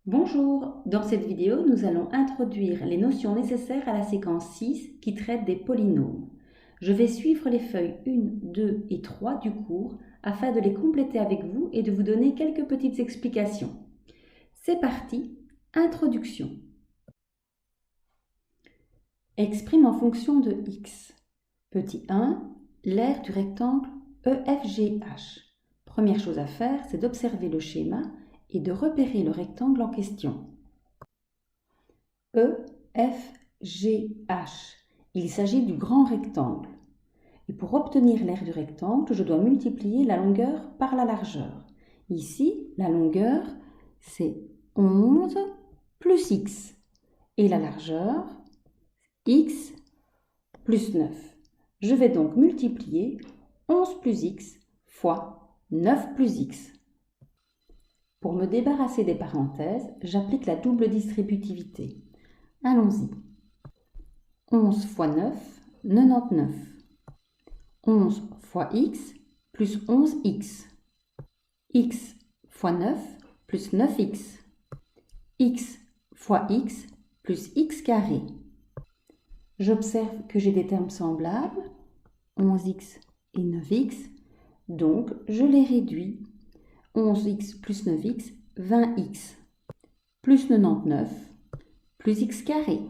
Bonjour, dans cette vidéo, nous allons introduire les notions nécessaires à la séquence 6 qui traite des polynômes. Je vais suivre les feuilles 1, 2 et 3 du cours afin de les compléter avec vous et de vous donner quelques petites explications. C'est parti, introduction. Exprime en fonction de x. Petit 1, l'aire du rectangle EFGH. Première chose à faire, c'est d'observer le schéma et de repérer le rectangle en question. EFGH. Il s'agit du grand rectangle. Et pour obtenir l'aire du rectangle, je dois multiplier la longueur par la largeur. Ici, la longueur, c'est 11 plus x. Et la largeur, x plus 9. Je vais donc multiplier 11 plus x fois 9 plus x. Pour me débarrasser des parenthèses, j'applique la double distributivité. Allons-y. 11 fois 9, 99. 11 fois x plus 11x. X fois 9 plus 9x. X fois x plus x carré. J'observe que j'ai des termes semblables, 11x et 9x, donc je les réduis. 11x plus 9x, 20x, plus 99, plus x carré.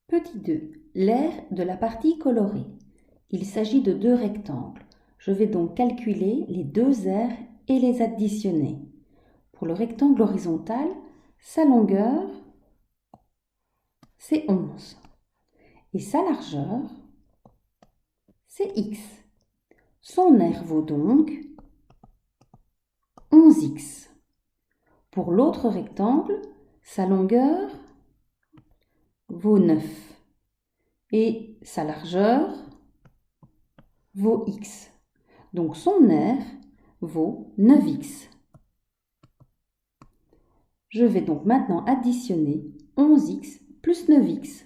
Petit 2. L'aire de la partie colorée. Il s'agit de deux rectangles. Je vais donc calculer les deux aires et les additionner. Pour le rectangle horizontal, sa longueur, c'est 11. Et sa largeur, c'est x. Son aire vaut donc 11x. Pour l'autre rectangle, sa longueur vaut 9. Et sa largeur vaut x. Donc son aire vaut 9x. Je vais donc maintenant additionner 11x plus 9x.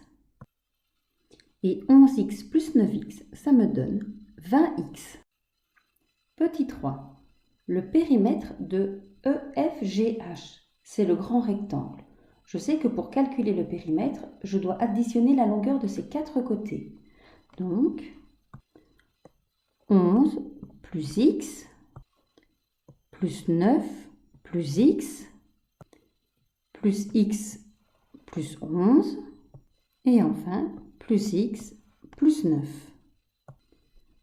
Et 11x plus 9x, ça me donne 20x. Petit 3. Le périmètre de EFGH, c'est le grand rectangle. Je sais que pour calculer le périmètre, je dois additionner la longueur de ses quatre côtés. Donc, 11 plus x plus 9 plus x plus 11 et enfin plus x plus 9.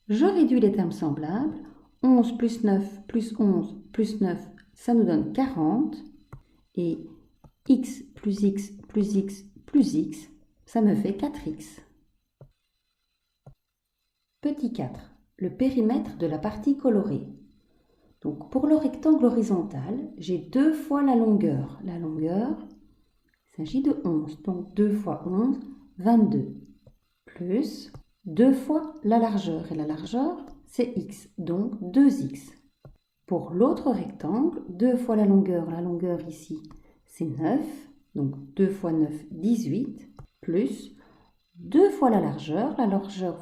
Je réduis les termes semblables. 11 plus 9 plus 11 plus 9, ça nous donne 40. Et x plus x plus x plus x, ça me fait 4x. Petit 4. Le périmètre de la partie colorée. Donc pour le rectangle horizontal, j'ai 2 fois la longueur. La longueur, il s'agit de 11. Donc 2 fois 11, 22. Plus 2 fois la largeur. Et la largeur, c'est x. Donc 2x. Pour l'autre rectangle, 2 fois la longueur ici, c'est 9. Donc 2 fois 9, 18. Plus 2 fois la largeur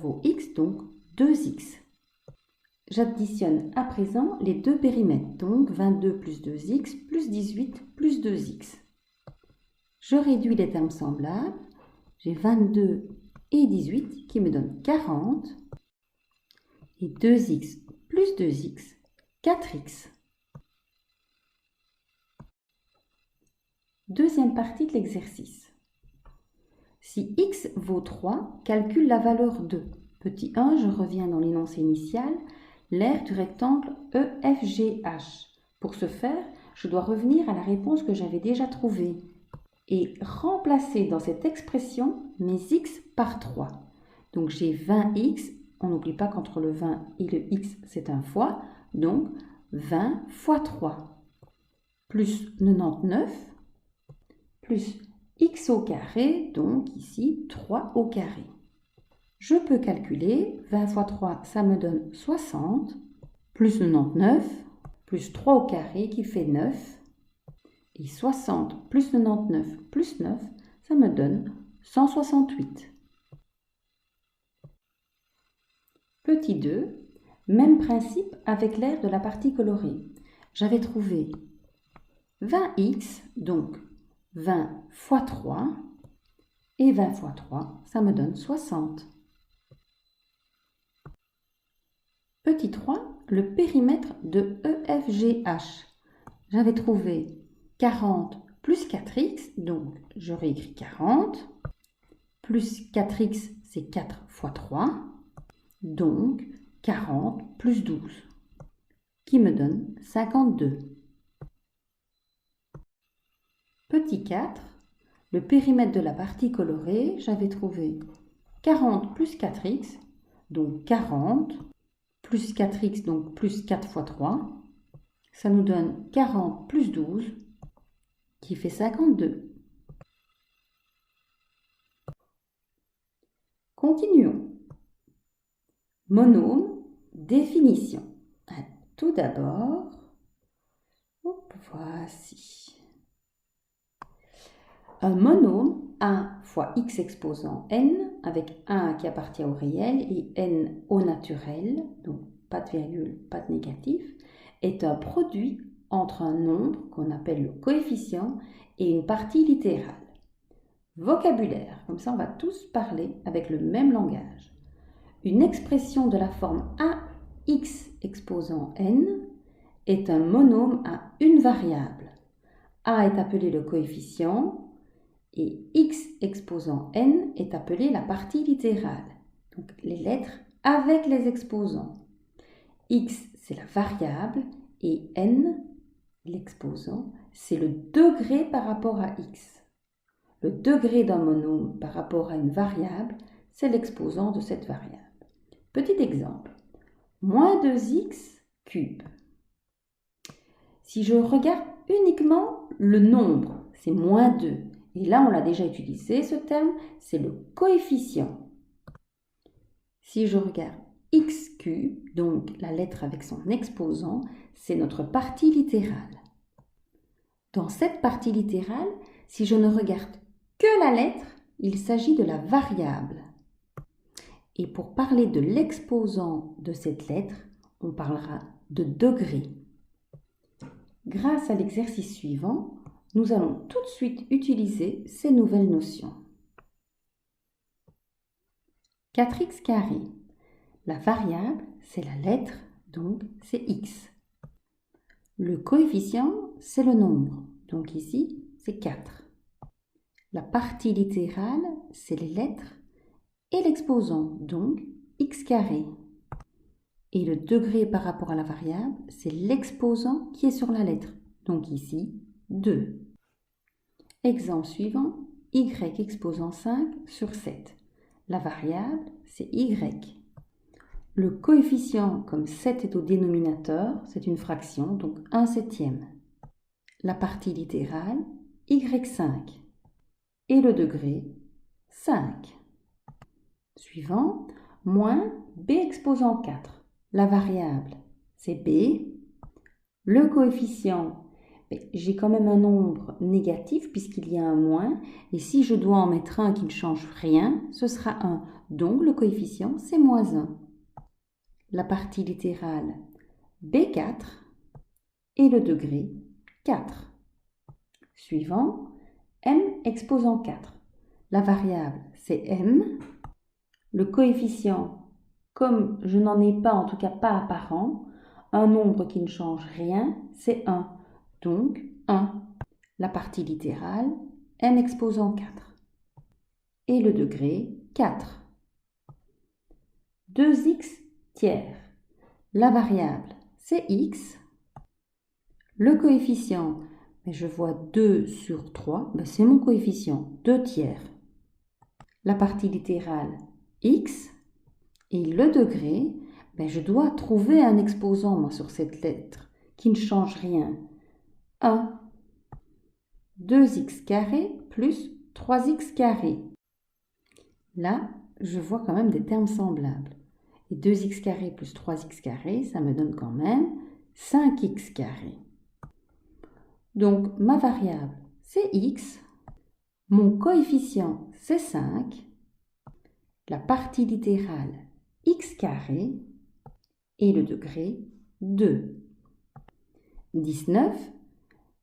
vaut x, donc 2x. J'additionne à présent les deux périmètres, donc 22 plus 2x plus 18 plus 2x. Je réduis les termes semblables, j'ai 22 et 18 qui me donnent 40, et 2x plus 2x, 4x. Deuxième partie de l'exercice. Si x vaut 3, calcule la valeur 2. Petit 1, je reviens dans l'énoncé initial, l'aire du rectangle EFGH. Pour ce faire, je dois revenir à la réponse que j'avais déjà trouvée et remplacer dans cette expression mes x par 3. Donc j'ai 20x, on n'oublie pas qu'entre le 20 et le x, c'est un fois, donc 20 fois 3, plus 99, plus x au carré, donc ici 3 au carré. Je peux calculer, 20 fois 3, ça me donne 60, plus 99, plus 3 au carré qui fait 9, et 60 plus 99 plus 9, ça me donne 168. Petit 2, même principe avec l'aire de la partie colorée. J'avais trouvé 20x, donc 20 fois 3, et 20 fois 3, ça me donne 60. Petit 3, le périmètre de EFGH. J'avais trouvé 40 plus 4x, donc je réécris 40, plus 4x, c'est 4 fois 3, donc 40 plus 12, qui me donne 52. Petit 4, le périmètre de la partie colorée, j'avais trouvé 40 plus 4x, donc 40, plus 4x, donc plus 4 fois 3, ça nous donne 40 plus 12, qui fait 52. Continuons. Monôme, définition. Tout d'abord, voici. Un monôme, 1 fois x exposant n, avec 1 qui appartient au réel et n au naturel, donc pas de virgule, pas de négatif, est un produit entre un nombre qu'on appelle le coefficient et une partie littérale. Vocabulaire, comme ça on va tous parler avec le même langage. Une expression de la forme ax exposant n est un monôme à une variable. A est appelé le coefficient et x exposant n est appelé la partie littérale. Donc les lettres avec les exposants. X c'est la variable et n, l'exposant, c'est le degré par rapport à x. Le degré d'un monôme par rapport à une variable, c'est l'exposant de cette variable. Petit exemple, moins 2x cube. Si je regarde uniquement le nombre, c'est moins 2. Et là, on l'a déjà utilisé, ce terme, c'est le coefficient. Si je regarde x cube, donc la lettre avec son exposant, c'est notre partie littérale. Dans cette partie littérale, si je ne regarde que la lettre, il s'agit de la variable. Et pour parler de l'exposant de cette lettre, on parlera de degré. Grâce à l'exercice suivant, nous allons tout de suite utiliser ces nouvelles notions. 4x carré. La variable, c'est la lettre, donc c'est x. Le coefficient, c'est le nombre, donc ici, c'est 4. La partie littérale, c'est les lettres et l'exposant, donc x carré. Et le degré par rapport à la variable, c'est l'exposant qui est sur la lettre, donc ici, 2. Exemple suivant, y exposant 5 sur 7. La variable, c'est y. Le coefficient, comme 7 est au dénominateur, c'est une fraction, donc 1 septième. La partie littérale, y5. Et le degré, 5. Suivant, moins b exposant 4. La variable, c'est b. Le coefficient, j'ai quand même un nombre négatif puisqu'il y a un moins. Et si je dois en mettre un qui ne change rien, ce sera 1. Donc le coefficient, c'est moins 1. La partie littérale, b4. Et le degré, 4. Suivant, m exposant 4. La variable, c'est m. Le coefficient, comme je n'en ai pas, en tout cas pas apparent, un nombre qui ne change rien, c'est 1. Donc 1. La partie littérale, m exposant 4. Et le degré, 4. 2x tiers. La variable, c'est x. Le coefficient, je vois 2 sur 3, c'est mon coefficient, 2 tiers. La partie littérale, x. Et le degré, je dois trouver un exposant moi, sur cette lettre qui ne change rien. 1. 2x carré plus 3x carré. Là, je vois quand même des termes semblables. Et 2x carré plus 3x carré, ça me donne quand même 5x carré. Donc, ma variable, c'est x. Mon coefficient, c'est 5. La partie littérale, x carré. Et le degré, 2. 19.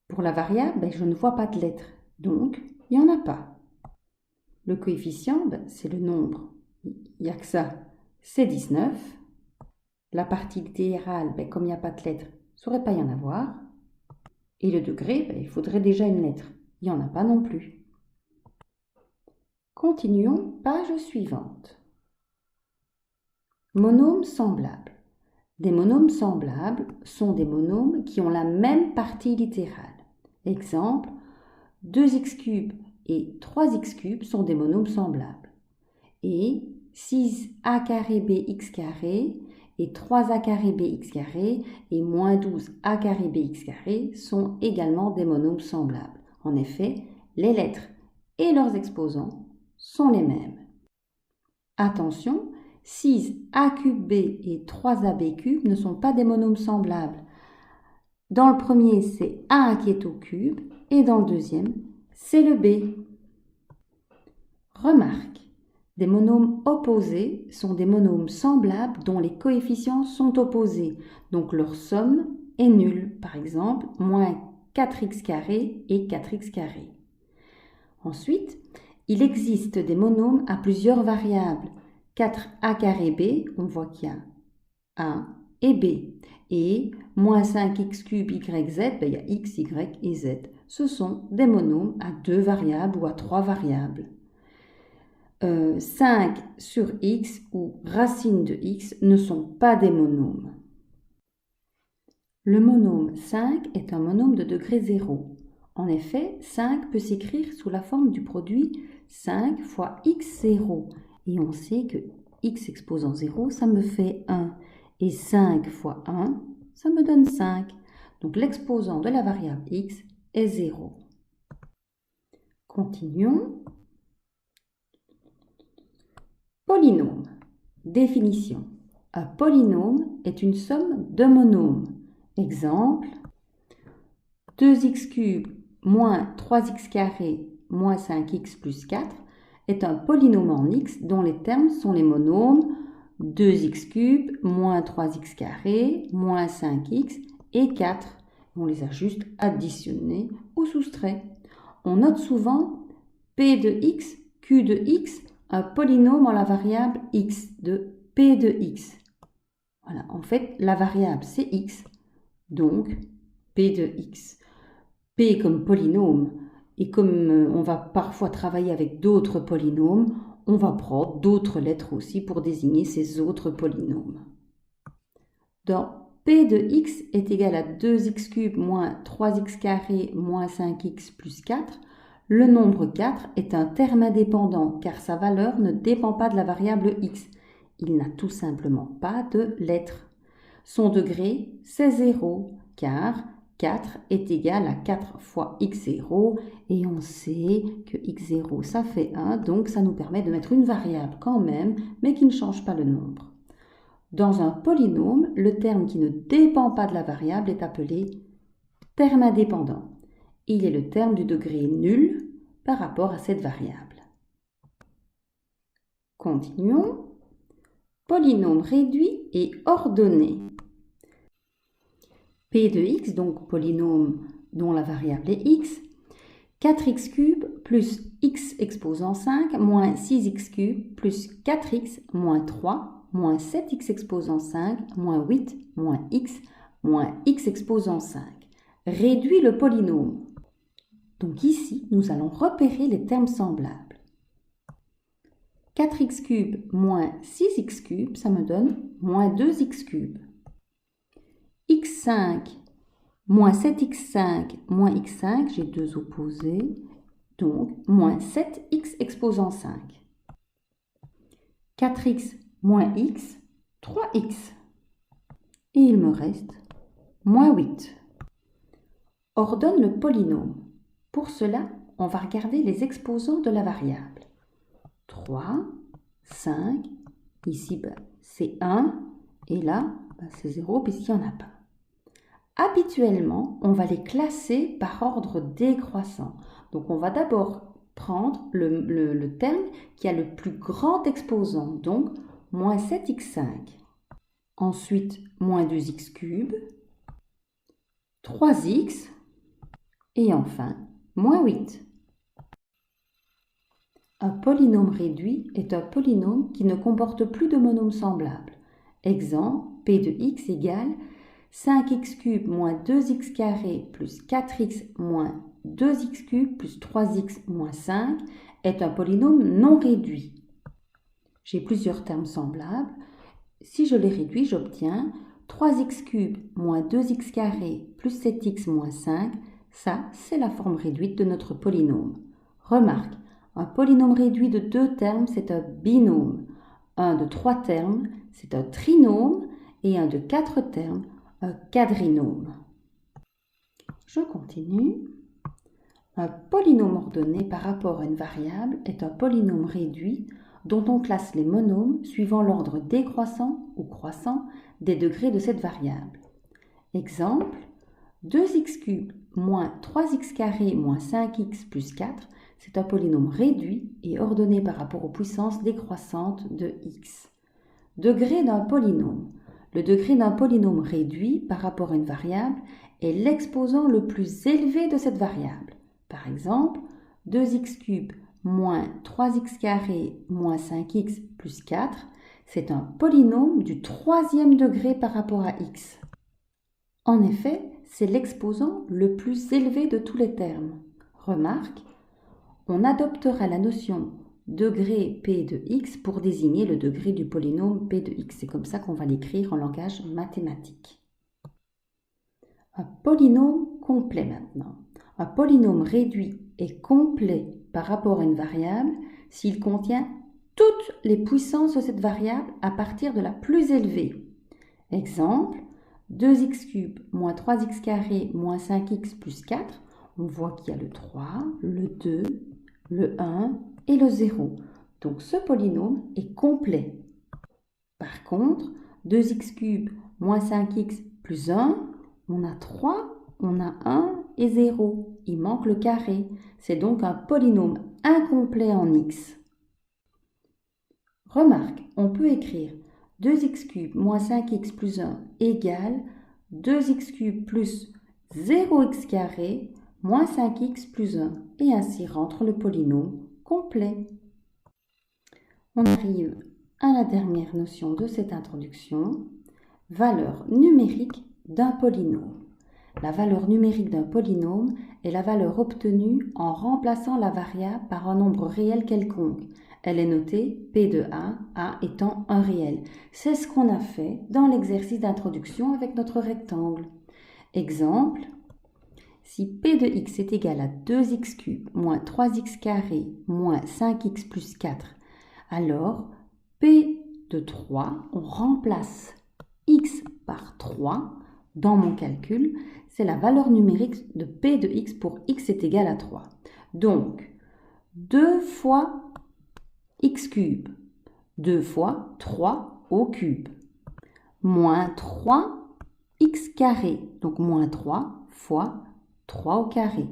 Pour la variable, je ne vois pas de lettres, donc il n'y en a pas. Le coefficient, c'est le nombre. Il n'y a que ça, c'est 19. La partie littérale, comme il n'y a pas de lettres, il ne saurait pas y en avoir. Et le degré, il faudrait déjà une lettre. Il n'y en a pas non plus. Continuons, page suivante. Monômes semblables. Des monômes semblables sont des monômes qui ont la même partie littérale. Exemple, 2x³ et 3x³ sont des monômes semblables. Et 6a²bx² et 3a²bx² et moins 12a²bx² sont également des monômes semblables. En effet, les lettres et leurs exposants sont les mêmes. Attention, 6a³ et 3ab³ ne sont pas des monômes semblables. Dans le premier, c'est a qui est au cube et dans le deuxième, c'est le b. Remarque, des monômes opposés sont des monômes semblables dont les coefficients sont opposés, donc leur somme est nulle. Par exemple, moins 4x² et 4x². Ensuite, il existe des monômes à plusieurs variables. 4a²b, on voit qu'il y a a et b. Et moins 5x³ yz, il y a x, y et z. Ce sont des monômes à 2 variables ou à 3 variables. 5 sur x ou racine de x ne sont pas des monômes. Le monôme 5 est un monôme de degré 0. En effet, 5 peut s'écrire sous la forme du produit 5 fois x0. Et on sait que x exposant 0, ça me fait 1. Et 5 fois 1, ça me donne 5. Donc l'exposant de la variable x est 0. Continuons. Polynôme. Définition. Un polynôme est une somme de monômes. Exemple, 2x³ moins 3x² moins 5x plus 4 est un polynôme en x dont les termes sont les monômes 2x³ moins 3x² moins 5x et 4. On les a juste additionnés ou soustraits. On note souvent p de x, q de x, un polynôme en la variable x de p de x. Voilà, en fait, la variable c'est x, donc p de x. P comme polynôme, et comme on va parfois travailler avec d'autres polynômes, on va prendre d'autres lettres aussi pour désigner ces autres polynômes. Dans p de x est égal à 2x³ moins 3x² moins 5x plus 4, le nombre 4 est un terme indépendant car sa valeur ne dépend pas de la variable x. Il n'a tout simplement pas de lettres. Son degré, c'est 0 car 4 est égal à 4 fois x0 et on sait que x0 ça fait 1, donc ça nous permet de mettre une variable quand même, mais qui ne change pas le nombre. Dans un polynôme, le terme qui ne dépend pas de la variable est appelé terme indépendant. Il est le terme du degré nul par rapport à cette variable. Continuons. Polynôme réduit et ordonné. P de x, donc polynôme dont la variable est x, 4x³ plus x exposant 5 moins 6x³ plus 4x moins 3 moins 7x exposant 5 moins 8 moins x exposant 5. Réduit le polynôme. Donc ici, nous allons repérer les termes semblables. 4x³ moins 6x³, ça me donne moins 2x³. x5 moins 7x5 moins x5, j'ai deux opposés, donc moins 7x exposant 5. 4x moins x, 3x. Et il me reste moins 8. Ordonne le polynôme. Pour cela, on va regarder les exposants de la variable. 3, 5, ici c'est 1, et là c'est 0 puisqu'il n'y en a pas. Habituellement, on va les classer par ordre décroissant. Donc on va d'abord prendre le terme qui a le plus grand exposant, donc moins 7x5. Ensuite, moins 2x³, 3x, Et enfin, moins 8. Un polynôme réduit est un polynôme qui ne comporte plus de monômes semblables. Exemple, p de x égale 5x³ moins 2x carré plus 4x moins 2x³ plus 3x moins 5 est un polynôme non réduit. J'ai plusieurs termes semblables. Si je les réduis, j'obtiens 3x³ moins 2x carré plus 7x moins 5. Ça, c'est la forme réduite de notre polynôme. Remarque, un polynôme réduit de 2 termes, c'est un binôme. Un de 3 termes, c'est un trinôme. Et un de 4 termes, un quadrinôme. Je continue. Un polynôme ordonné par rapport à une variable est un polynôme réduit dont on classe les monômes suivant l'ordre décroissant ou croissant des degrés de cette variable. Exemple, 2x³ moins 3x carré moins 5x plus 4, c'est un polynôme réduit et ordonné par rapport aux puissances décroissantes de x. Degré d'un polynôme. Le degré d'un polynôme réduit par rapport à une variable est l'exposant le plus élevé de cette variable. Par exemple, 2x³ moins 3x carré moins 5x plus 4, c'est un polynôme du troisième degré par rapport à x. En effet, c'est l'exposant le plus élevé de tous les termes. Remarque, on adoptera la notion degré p de x pour désigner le degré du polynôme p de x. C'est comme ça qu'on va l'écrire en langage mathématique. Un polynôme complet maintenant. Un polynôme réduit est complet par rapport à une variable s'il contient toutes les puissances de cette variable à partir de la plus élevée. Exemple, 2x³ moins 3x carré moins 5x plus 4. On voit qu'il y a le 3, le 2, le 1 et le 0. Donc ce polynôme est complet. Par contre, 2x³ moins 5x plus 1, on a 3, on a 1 et 0. Il manque le carré. C'est donc un polynôme incomplet en x. Remarque, on peut écrire 2x³ moins 5x plus 1 égale 2x³ plus 0x carré moins 5x plus 1 et ainsi rentre le polynôme complet. On arrive à la dernière notion de cette introduction, valeur numérique d'un polynôme. La valeur numérique d'un polynôme est la valeur obtenue en remplaçant la variable par un nombre réel quelconque. Elle est notée P de A étant un réel. C'est ce qu'on a fait dans l'exercice d'introduction avec notre rectangle. Exemple, si P de x est égal à 2x³ moins 3x carré moins 5x plus 4, alors P de 3, on remplace x par 3 dans mon calcul, c'est la valeur numérique de P de x pour x est égal à 3. Donc, 2 fois x³, 2 fois 3 au cube, moins 3 x carré, donc moins 3 fois 3 au carré,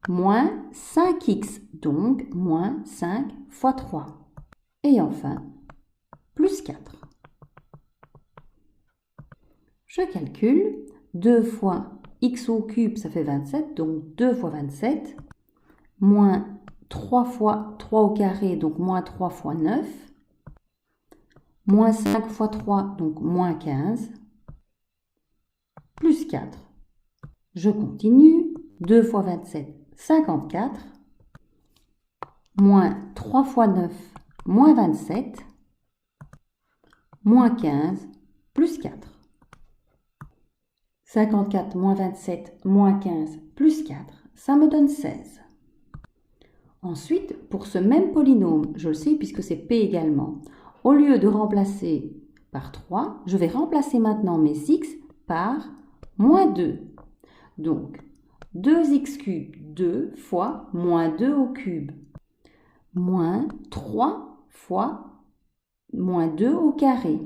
moins 5x, donc moins 5 fois 3. Et enfin, plus 4. Je calcule, 2 fois x au cube, ça fait 27, donc 2 fois 27, moins 3 fois 3 au carré, donc moins 3 fois 9, moins 5 fois 3, donc moins 15, plus 4. Je continue, 2 fois 27, 54, moins 3 fois 9, moins 27, moins 15, plus 4. 54 moins 27 moins 15 plus 4, ça me donne 16. Ensuite, pour ce même polynôme, je le sais puisque c'est P également, au lieu de remplacer par 3, je vais remplacer maintenant mes x par moins 2. Donc, 2x³ 2 fois moins 2 au cube, moins 3 fois moins 2 au carré,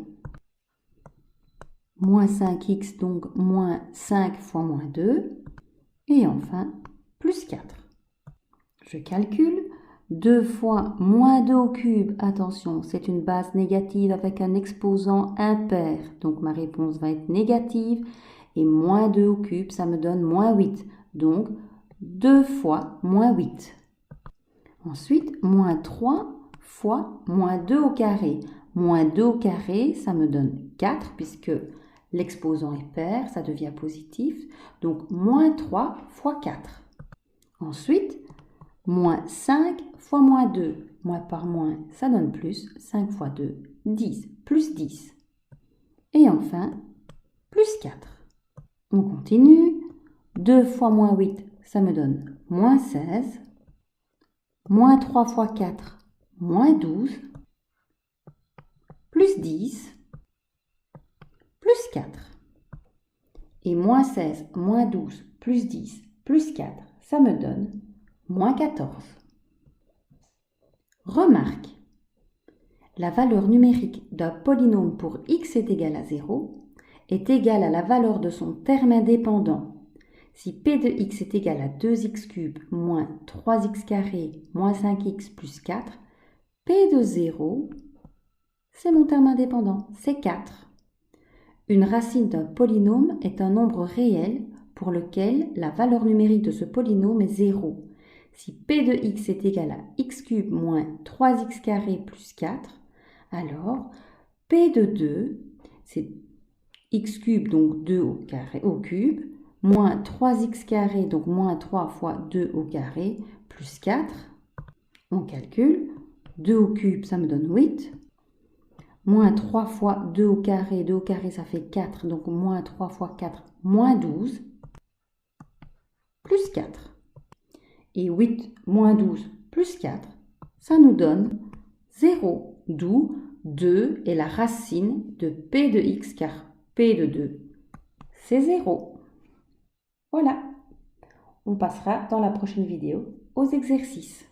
moins 5x, donc moins 5 fois moins 2, et enfin, plus 4. Je calcule, 2 fois moins 2 au cube, attention, c'est une base négative avec un exposant impair, donc ma réponse va être négative, Et moins 2 au cube, ça me donne moins 8. Donc, 2 fois moins 8. Ensuite, moins 3 fois moins 2 au carré. Moins 2 au carré, ça me donne 4 puisque l'exposant est pair, ça devient positif. Donc, moins 3 fois 4. Ensuite, moins 5 fois moins 2. Moins par moins, ça donne plus. 5 fois 2, 10. Plus 10. Et enfin, plus 4. On continue. 2 fois moins 8, ça me donne moins 16. Moins 3 fois 4, moins 12. Plus 10, plus 4. Et moins 16, moins 12, plus 10, plus 4, ça me donne moins 14. Remarque, la valeur numérique d'un polynôme pour x est égale à 0 est égale à la valeur de son terme indépendant. Si p de x est égal à 2x³ moins 3x² moins 5x plus 4, p de 0, c'est mon terme indépendant, c'est 4. Une racine d'un polynôme est un nombre réel pour lequel la valeur numérique de ce polynôme est 0. Si p de x est égal à x³ moins 3x² plus 4, alors p de 2, c'est x³ donc 2 au cube, moins 3x², donc moins 3 fois 2 au carré, plus 4. On calcule. 2 au cube, ça me donne 8. Moins 3 fois 2 au carré ça fait 4, donc moins 3 fois 4, moins 12, plus 4. Et 8 moins 12 plus 4, ça nous donne 0, d'où 2 est la racine de p de x, car p de 2, c'est 0. Voilà, on passera dans la prochaine vidéo aux exercices.